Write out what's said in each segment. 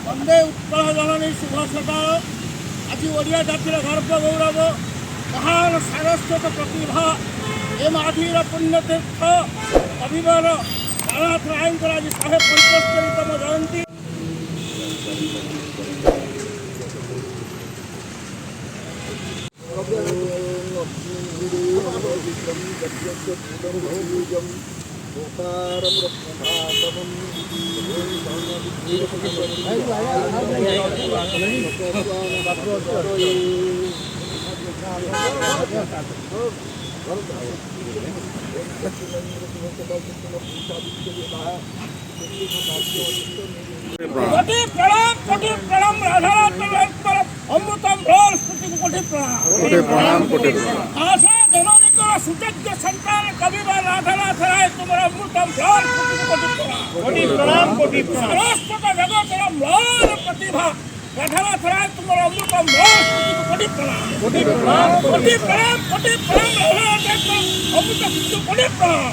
वंदे उत्कल जननी शुभ सकाल। आज ओडिया जातिर गर्व गौरव महान सारस्वत प्रतिभा ए माधीर पुण्यतीर्थ कविवर राणानाथ रायंकर आज 175तम जयंती। कोटि प्रणाम राधानाथ अमृतम कोटि प्रणाम आशा जननी सुयोग्य संतान कविवर राधानाथ राय तुम्हारा अमृतम कोटि प्रणाम सरस्वत जगतर म्लान प्रतिभा राधानाथ राय तुम्हारा अमृतम कोटि प्रणाम राधानाथ अमृत कोटि प्रणाम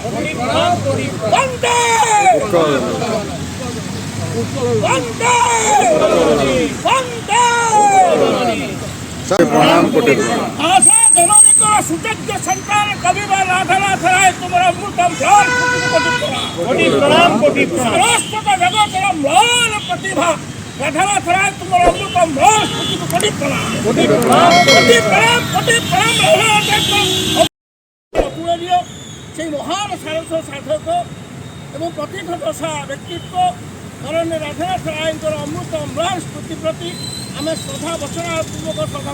वंदे आशा जननी सुयोग्य संतान कविवर राधानाथ राय तुम्हारा अमृतम कोटि प्रणाम सरस्वत जगतर म्लान प्रतिभा राधानाथ राय तुम्हारा अमृतम कोटि प्रणाम अपूरणीय से महान सारस साधक एवं प्रतिभा व्यक्तित्व माननीय राधानाथ रायंकर अमृत अम्लान स्मृति प्रति आम श्रद्धा वचना पूर्वक श्रद्धा